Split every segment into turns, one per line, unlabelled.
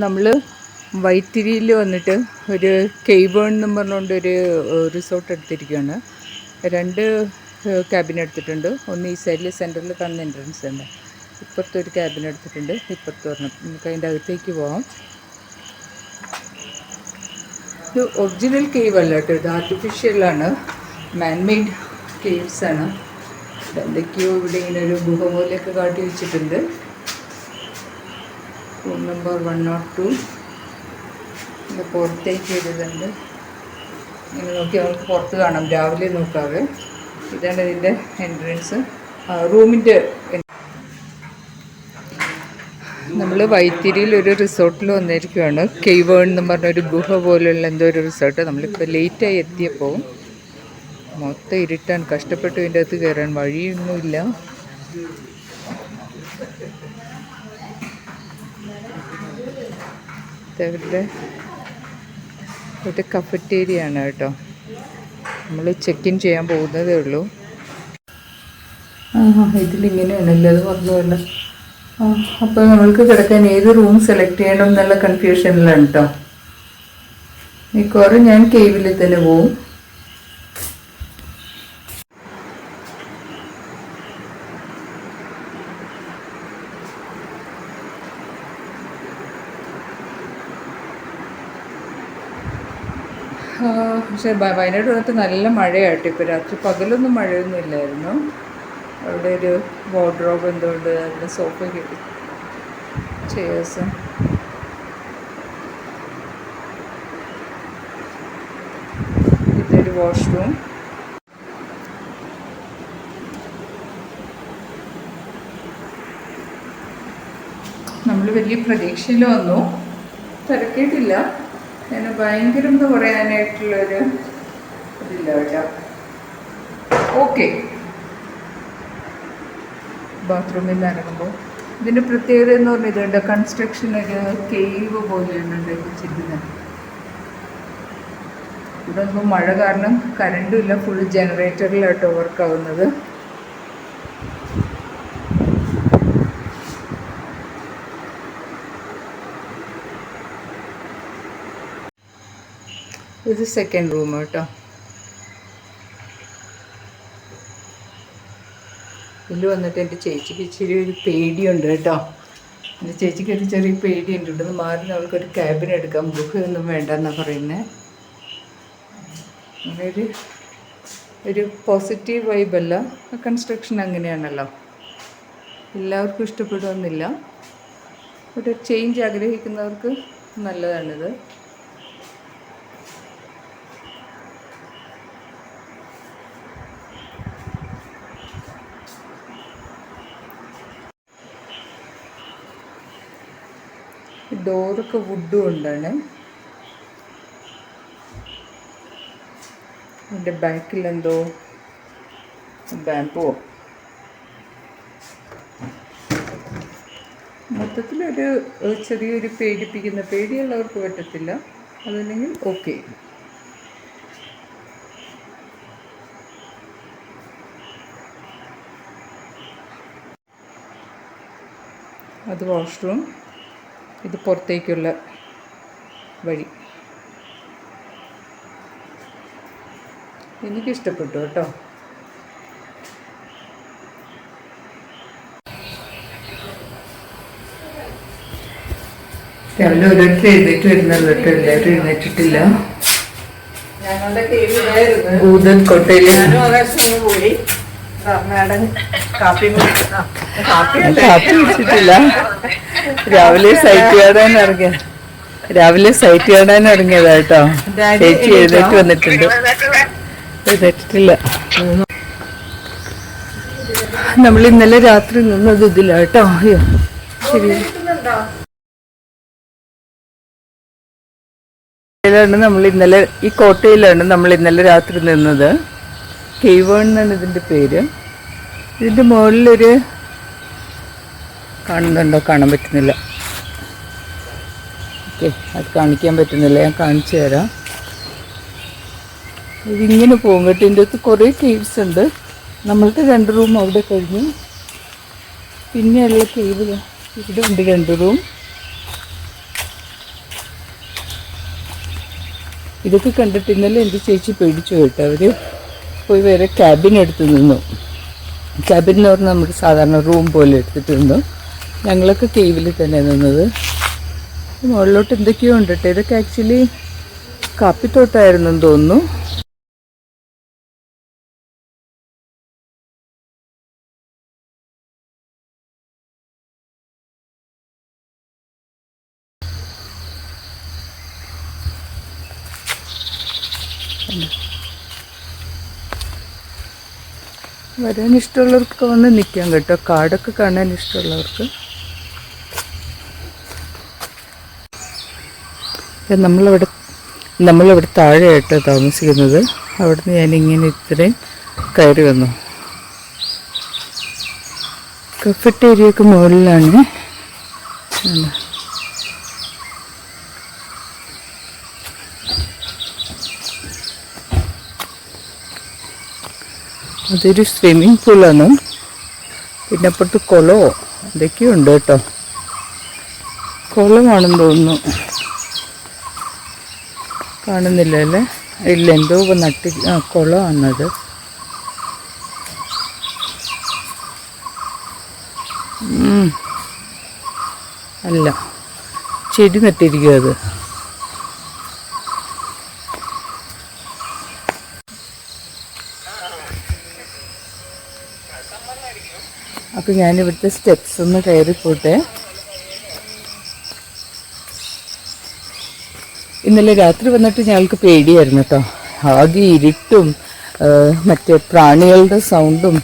നമ്മൾ വൈത്തിരിയിൽ വന്നിട്ട് ഒരു കേവേൺ എന്നും പറഞ്ഞുകൊണ്ടൊരു റിസോർട്ട് എടുത്തിരിക്കുകയാണ്. 2 ക്യാബിൻ എടുത്തിട്ടുണ്ട്. ഒന്ന് ഈ സൈഡിൽ സെൻറ്ററിൽ കാണുന്ന എൻട്രൻസ് ഉണ്ട്. ഇപ്പുറത്തൊരു ക്യാബിൻ എടുത്തിട്ടുണ്ട്, ഇപ്പുറത്ത് വരണം. നമുക്ക് അതിൻ്റെ അകത്തേക്ക് പോകാം. ഇത് ഒറിജിനൽ കേവ് അല്ല കേട്ടോ, ഇത് ആർട്ടിഫിഷ്യലാണ്, മാൻമെയ്ഡ് കേവ്സാണ്. എന്തൊക്കെയോ ഇവിടെ ഇങ്ങനെ ഒരു ഗുഹ പോലെയൊക്കെ കാട്ടി വെച്ചിട്ടുണ്ട്. Room number 102. ഇത് പുറത്തേക്ക് വരുന്നുണ്ട്. ഇങ്ങനെ നോക്കി നമുക്ക് പുറത്ത് കാണാം, രാവിലെ നോക്കാവേ. ഇതാണ് ഇതിൻ്റെ എൻട്രൻസ്. റൂമിൻ്റെ നമ്മൾ വൈത്തിരിയിൽ ഒരു റിസോർട്ടിൽ വന്നിരിക്കുകയാണ്. കേവേൺ എന്ന് പറഞ്ഞൊരു ഗുഹ പോലെയുള്ള എന്തോ ഒരു റിസോർട്ട്. നമ്മളിപ്പോൾ ലേറ്റായി എത്തിയപ്പോൾ മൊത്തം ഇരുട്ടാൻ, കഷ്ടപ്പെട്ടു ഇതിൻ്റെ അകത്ത് കയറാൻ, വഴിയൊന്നുമില്ല. ഇവരുടെ കഫറ്റേരിയ ആണ് കേട്ടോ. നമ്മൾ ചെക്ക് ഇൻ ചെയ്യാൻ പോകുന്നതേ ഉള്ളൂ. ഇതിലിങ്ങനെയാണല്ലോ, അത് പറഞ്ഞല്ലോ. അപ്പോൾ നമ്മൾക്ക് കിടക്കാൻ ഏത് റൂം സെലക്ട് ചെയ്യണം എന്നുള്ള കൺഫ്യൂഷനിലാണ് കേട്ടോ. മിക്കവാറും ഞാൻ കേവിൽ തന്നെ പോവും. പക്ഷേ വയനാട് വന്നിട്ട് നല്ല മഴയായിട്ട്. ഇപ്പോൾ രാത്രി പകലൊന്നും മഴയൊന്നും ഇല്ലായിരുന്നു. അവിടെ ഒരു വാർഡ്രോബ് എന്തുകൊണ്ട്, അവിടെ സോഫ കിട്ടി, ചെയേഴ്സ്. ഇതൊരു വാഷ്റൂം. നമ്മൾ വലിയ പ്രതീക്ഷയിൽ വന്നു, തിരക്കിയിട്ടില്ല. ഞാൻ ഭയങ്കരം എന്ന് പറയാനായിട്ടുള്ളൊരു ഇതില്ല കേട്ടോ. ഓക്കെ, ബാത്റൂമിൽ നിന്ന് ഇറങ്ങുമ്പോൾ ഇതിൻ്റെ പ്രത്യേകത എന്ന് പറഞ്ഞാൽ ഇതുണ്ട്, കൺസ്ട്രക്ഷൻ ഒരു കേവ് പോലെയാണ് ഉണ്ടാക്കിച്ചിരിക്കുന്നത്. ഇവിടെ ഇപ്പോൾ മഴ കാരണം കറണ്ടും ഇല്ല, ഫുൾ ജനറേറ്ററിലാട്ടോ വർക്കാവുന്നത്. ഇത് സെക്കൻഡ് റൂം കേട്ടോ. ഇതിൽ വന്നിട്ട് എൻ്റെ ചേച്ചിക്ക് ഇച്ചിരി ഒരു പേടിയുണ്ട് കേട്ടോ. എൻ്റെ ചേച്ചിക്ക് ഒരു ചെറിയ പേടിയുണ്ട്. ഇവിടുന്ന് മാറി നമ്മൾക്കൊരു ക്യാബിൻ എടുക്കാം, ഗുഹയൊന്നും വേണ്ടെന്നാണ് പറയുന്നത്. അങ്ങനെ ഒരു പോസിറ്റീവ് വൈബല്ല. കൺസ്ട്രക്ഷൻ അങ്ങനെയാണല്ലോ, എല്ലാവർക്കും ഇഷ്ടപ്പെടുമെന്നില്ല. ഒരു ചേഞ്ച് ആഗ്രഹിക്കുന്നവർക്ക് നല്ലതാണിത്. ഡോറൊക്കെ വുഡ് കൊണ്ടാണ്. എൻ്റെ ബാക്കിൽ എന്തോ ബാമ്പോ. മൊത്തത്തിലൊരു ചെറിയൊരു പേടിപ്പിക്കുന്ന, പേടിയുള്ളവർക്ക് പറ്റത്തില്ല, അതല്ലെങ്കിൽ ഓക്കെ. അത് വാഷ്റൂം. ഇത് പുറത്തേക്കുള്ള വഴി. എനിക്കിഷ്ടപ്പെട്ടു കേട്ടോ. രാവിലെ ഓരോരുത്തർ എഴുന്നേറ്റ് വരുന്നത് കേട്ടോ, എല്ലാവരും എഴുന്നേറ്റിട്ടില്ല. ഭൂതൻ കോട്ടയിൽ കാപ്പി കുടിച്ചിട്ടില്ല. രാവിലെ സൈറ്റ് കാണാൻ ഇറങ്ങിയതാ കേട്ടോ. ചേച്ചി എഴുന്നേറ്റ് വന്നിട്ടുണ്ട്, എഴുന്നേറ്റിട്ടില്ല. നമ്മൾ ഇന്നലെ രാത്രി നിന്നത് ഇതില്ല കേട്ടോ. അയ്യോ ശരി, നമ്മൾ ഇന്നലെ ഈ കോട്ടയിലാണ് നമ്മൾ ഇന്നലെ രാത്രി നിന്നത്. കേവേൺ എന്നാണ് ഇതിൻ്റെ പേര്. ഇതിൻ്റെ മുകളിലൊരു കാണുന്നുണ്ടോ, കാണാൻ പറ്റുന്നില്ല. ഓക്കെ, അത് കാണിക്കാൻ പറ്റുന്നില്ല, ഞാൻ കാണിച്ചു തരാം. ഇതിങ്ങനെ പോകും കേട്ടോ. ഇതിൻ്റെ അകത്ത് കുറേ കേവ്സ് ഉണ്ട്. നമ്മൾക്ക് 2 റൂം അവിടെ കഴിഞ്ഞു. പിന്നെയുള്ള കേവിൽ ഇവിടെ ഉണ്ട് 2 റൂം. ഇതൊക്കെ കണ്ടിട്ട് ഇന്നലെ എൻ്റെ ചേച്ചി പേടിച്ചു കേട്ടോ. അവർ പോയി വേറെ ക്യാബിൻ എടുത്ത് നിന്നു. ക്യാബിൻ എന്ന് പറഞ്ഞാൽ നമുക്ക് സാധാരണ റൂം പോലെ എടുത്തിട്ട് നിന്നു. ഞങ്ങളൊക്കെ കേവിൽ തന്നെ നിന്നത്. മുകളിലോട്ട് എന്തൊക്കെയോ ഉണ്ട് കേട്ടോ. ഇതൊക്കെ ആക്ച്വലി കാപ്പിത്തോട്ടമായിരുന്നെന്ന് തോന്നുന്നു. വരാൻ ഇഷ്ടമുള്ളവർക്ക് വന്ന് നിൽക്കാം കേട്ടോ. കാടൊക്കെ കാണാൻ ഇഷ്ടമുള്ളവർക്ക്. നമ്മളിവിടെ താഴെയായിട്ടോ താമസിക്കുന്നത്. അവിടുന്ന് ഞാനിങ്ങനെ ഇത്രയും കയറി വന്നു. കഫറ്റേരിയൊക്കെ മുകളിലാണ്. അതൊരു സ്വിമ്മിങ് പൂളാണ്. പിന്നെ അപ്പുറത്ത് കുളമോ എന്തൊക്കെയോ ഉണ്ട് കേട്ടോ. കുളമാണെന്ന് തോന്നുന്നു. കാണുന്നില്ല അല്ലേ? ഇല്ല, എന്തോ കുളമാണത്. അല്ല, ചെടി നട്ടിരിക്കും അത്. അപ്പോൾ ഞാനിവിടുത്തെ സ്റ്റെപ്സ് ഒന്ന് കയറിപ്പോട്ടെ. ഇന്നലെ രാത്രി വന്നിട്ട് ഞങ്ങൾക്ക് പേടിയായിരുന്നു കേട്ടോ. ആകെ ഇരുട്ടും മറ്റേ പ്രാണികളുടെ സൗണ്ടും.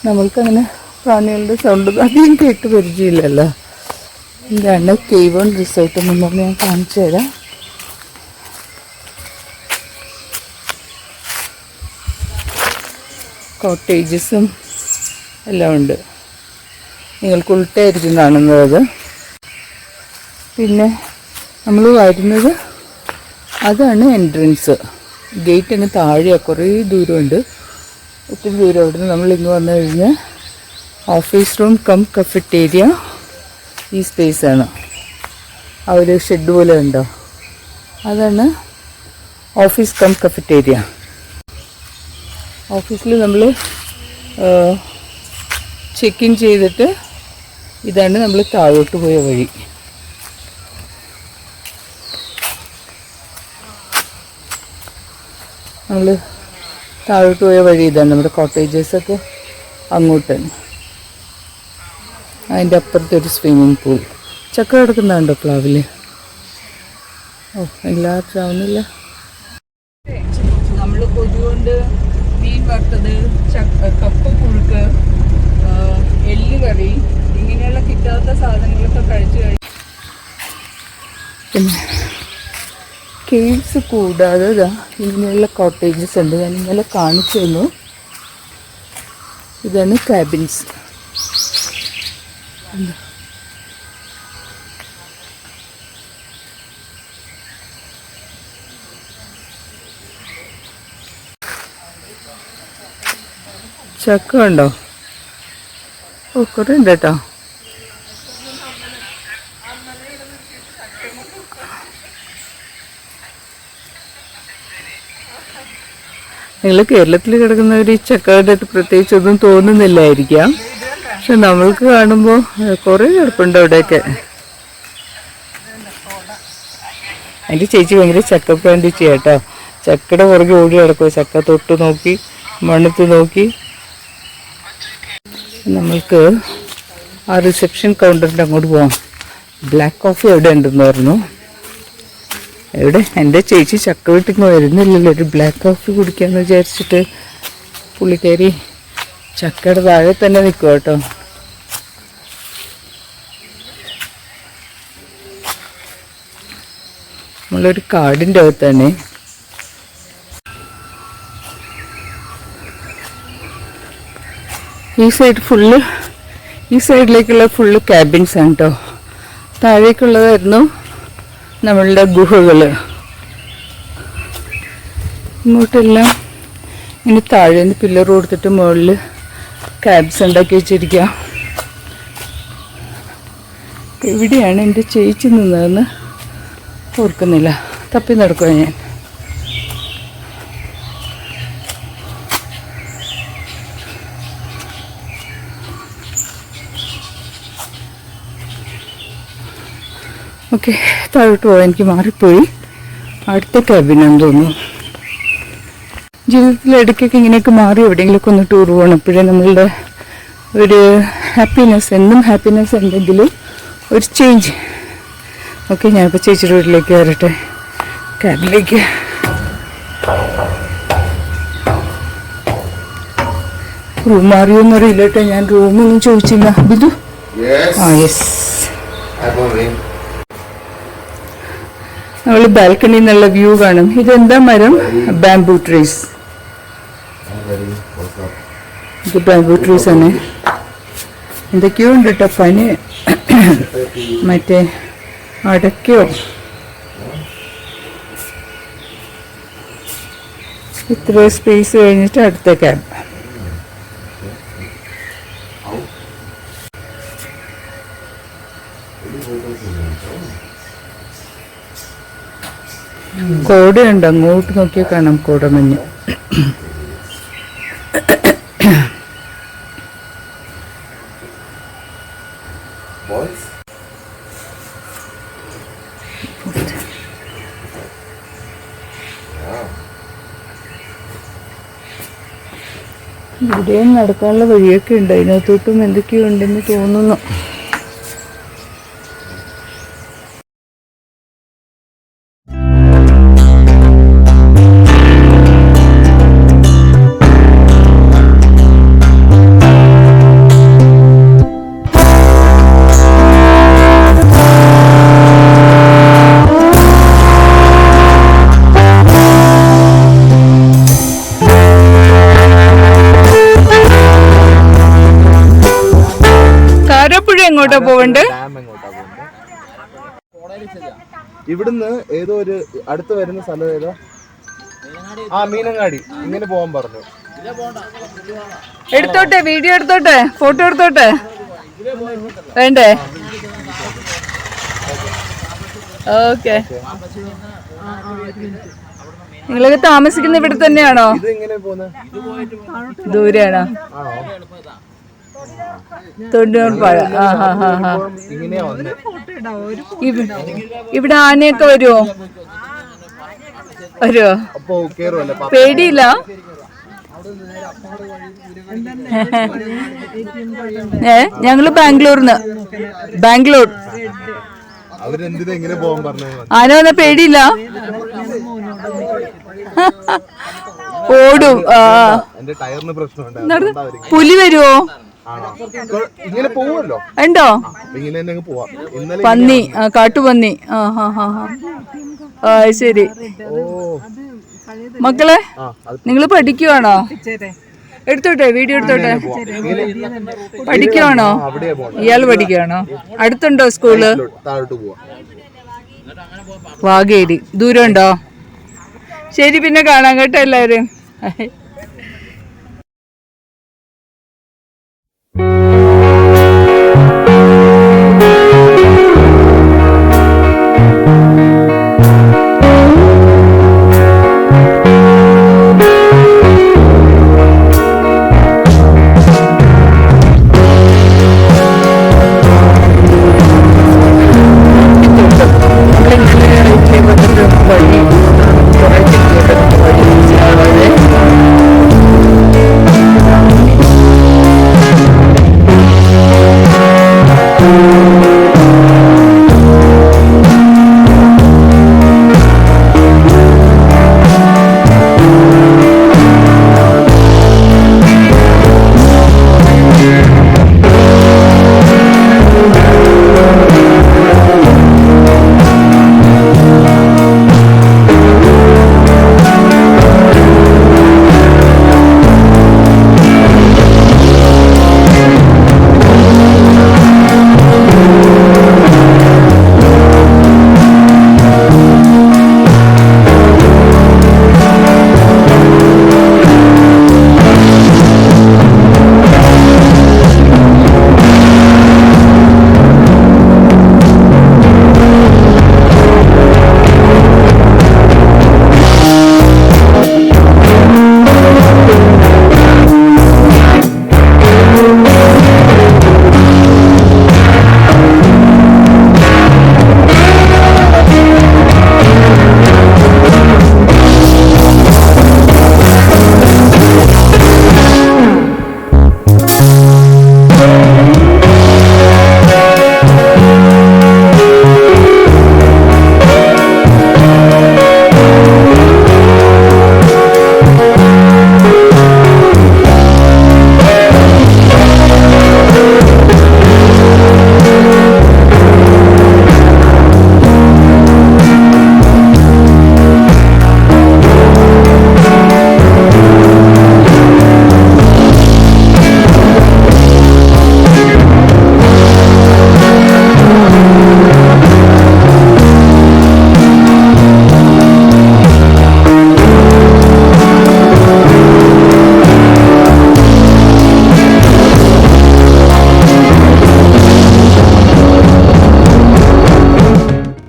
നമ്മൾക്കങ്ങനെ പ്രാണികളുടെ സൗണ്ടും അധികം കേട്ട് പരിചയമില്ലല്ലോ. ഇതാണ് കേവ് ഓൺ റിസോർട്ട് എന്ന് പറഞ്ഞ് ഞാൻ കാണിച്ചു തരാം. കോട്ടേജസും എല്ലാം ഉണ്ട്. നിങ്ങൾക്ക് ഉൾട്ടായിരിക്കും കാണുന്നത്. പിന്നെ നമ്മൾ വരുന്നത് അതാണ് എൻട്രൻസ്. ഗേറ്റ് അങ്ങ് താഴെയാണ്, കുറേ ദൂരമുണ്ട്, ഒത്തിരി ദൂരം. അവിടെ നിന്ന് നമ്മളിങ്ങ് വന്നു കഴിഞ്ഞാൽ ഓഫീസ് റൂം കം കഫറ്റേരിയ ഈ സ്പേസാണ്. ആ ഒരു ഷെഡ് പോലെ ഉണ്ടോ, അതാണ് ഓഫീസ് കം കഫറ്റേരിയ. ഓഫീസിൽ നമ്മൾ ചെക്ക് ഇൻ ചെയ്തിട്ട് ഇതാണ് നമ്മൾ താഴോട്ട് പോയ വഴി. നമ്മൾ താഴോട്ട് പോയ വഴി ഇതാണ്. നമ്മുടെ കോട്ടേജസൊക്കെ അങ്ങോട്ടാണ്. അതിൻ്റെ അപ്പുറത്തൊരു സ്വിമ്മിങ് പൂൾ. ചക്ക കിടക്കുന്നുണ്ടോ പ്ലാവിൽ? ഓ, എല്ലാവർക്കും ആവുന്നില്ല. നമ്മൾ കൊതുകൊണ്ട് മീൻ വറുത്തത്, കപ്പ പുഴുക്ക്, എല്ല് കറി, ഇങ്ങനെയുള്ള കിട്ടാത്ത സാധനങ്ങളൊക്കെ കഴിച്ചു കഴിഞ്ഞു. പിന്നെ കേവ്സ് കൂടാതെ ഇങ്ങനെയുള്ള കോട്ടേജസ് ഉണ്ട്. ഞാൻ ഇന്നലെ കാണിച്ചു തന്നു. ഇതാണ് ക്യാബിൻസ്. ചക്ക ഉണ്ടോ? ഓ, കുറേ ഉണ്ട് കേട്ടോ. നിങ്ങൾ കേരളത്തിൽ കിടക്കുന്നവർ ഈ ചക്കയുടെ പ്രത്യേകിച്ച് ഒന്നും തോന്നുന്നില്ലായിരിക്കാം. പക്ഷെ നമ്മൾക്ക് കാണുമ്പോൾ കുറേ കിടപ്പുണ്ട് അവിടെയൊക്കെ. എൻ്റെ ചേച്ചി ഭയങ്കര ചക്ക പ്ലാന്റ് ചെയ്യാട്ടോ. ചക്കയുടെ പുറകെ ഓടി കിടക്കുക. ചക്ക തൊട്ട് നോക്കി, മണത്ത് നോക്കി. നമ്മൾക്ക് ആ റിസപ്ഷൻ കൗണ്ടറിൻ്റെ അങ്ങോട്ട് പോവാം. ബ്ലാക്ക് കോഫി എവിടെ ഉണ്ടെന്ന് പറഞ്ഞു. എവിടെ? എൻ്റെ ചേച്ചി ചക്ക വീട്ടിൽ വരുന്നില്ലല്ലോ, ഒരു ബ്ലാക്ക് കോഫി കുടിക്കാമെന്ന് വിചാരിച്ചിട്ട് പുള്ളിക്കാരി ചക്കയുടെ താഴെ തന്നെ നിൽക്കുക കേട്ടോ. നമ്മളൊരു കാടിൻ്റെ അകത്താണ്. ഈ സൈഡിലേക്കുള്ള ഫുള്ള് ക്യാബിൻസ് ആണ് കേട്ടോ. താഴേക്കുള്ളതായിരുന്നു നമ്മളുടെ ഗുഹകൾ. ഇങ്ങോട്ടെല്ലാം ഇനി താഴെ നിന്ന് പില്ലർ കൊടുത്തിട്ട് മുകളിൽ ക്യാബ്സ് ഉണ്ടാക്കി വെച്ചിരിക്കുക. എവിടെയാണ് എൻ്റെ ചേച്ചി നിന്നതെന്ന് ഓർക്കുന്നില്ല. തപ്പി നടക്കുക ഞാൻ. ഓക്കെ, താഴോട്ട് പോകാൻ എനിക്ക് മാറിപ്പോയി. അടുത്ത ക്യാബിനെന്ന് തോന്നുന്നു. ജീവിതത്തിൽ ഇടയ്ക്കൊക്കെ ഇങ്ങനെയൊക്കെ മാറി എവിടെയെങ്കിലുമൊക്കെ ഒന്ന് ടൂർ പോകണം. അപ്പോഴേ നമ്മളുടെ ഒരു ഹാപ്പിനെസ്, എന്നും ഹാപ്പിനെസ് എന്തെങ്കിലും ഒരു ചേഞ്ച്. ഓക്കെ, ഞാനിപ്പോൾ ചേച്ചിയുടെ വീട്ടിലേക്ക് കയറട്ടെ, ക്യാബിലേക്ക്. റൂം മാറിയോന്ന് അറിയില്ല കേട്ടോ, ഞാൻ റൂമൊന്നും ചോദിച്ചില്ല. ബിന്ദു, ആ യെസ്. നമ്മൾ ബാൽക്കണിയിൽ നിന്നുള്ള വ്യൂ കാണും. ഇതെന്താ മരം? Bamboo trees. ഇത് ബാംബൂ ട്രീസ് ആണ്. എന്തൊക്കെയോ ഉണ്ട് കേട്ടോ, പനി മറ്റേ അടയ്ക്കോ. ഇത്ര സ്പേസ് കഴിഞ്ഞിട്ട് അടുത്ത ക്യാബ്. കോടയുണ്ട്, അങ്ങോട്ട് നോക്കിയാൽ കാണാം കോടമഞ്ഞ്. ഇവിടെയും നടക്കാനുള്ള വഴിയൊക്കെ ഉണ്ട്, അതിനകത്തോട്ടും എന്തൊക്കെയോ ഉണ്ടെന്ന് തോന്നുന്നു. എങ്ങോട്ടാ പോവണ്ട്?
ഇവിടുന്ന് ഏതോ ഒരു അടുത്ത് വരുന്ന സ്ഥലം ഏതോ, ആ മീനങ്ങാടി. ഇങ്ങനെ പോവാൻ പറഞ്ഞു.
എടുത്തോട്ടെ, വീഡിയോ എടുത്തോട്ടെ, ഫോട്ടോ എടുത്തോട്ടെ, വേണ്ടേ? ഓക്കെ. നിങ്ങളൊക്കെ താമസിക്കുന്ന ഇവിടെ തന്നെയാണോ? ദൂരെയാണോ? 90 പാഴ. ഇവിടെ ആനയൊക്കെ വരുമോ? പേടിയില്ല? ഞങ്ങള് ബാംഗ്ലൂർന്ന്. ആന വന്ന പേടിയില്ല? ഓടും. പുലി വരുവോ? ഉണ്ടോ? പന്നി, കാട്ടുപന്നി. ശരി. മക്കളെ, നിങ്ങൾ പഠിക്കുവാണോ? എടുത്തോട്ടെ, വീഡിയോ എടുത്തോട്ടെ. പഠിക്കുവാണോ? ഇയാള് പഠിക്കുവാണോ? അടുത്തുണ്ടോ സ്കൂള്? വാഗേരി. ദൂരം ഉണ്ടോ? ശരി, പിന്നെ കാണാം കേട്ടോ എല്ലാവരും.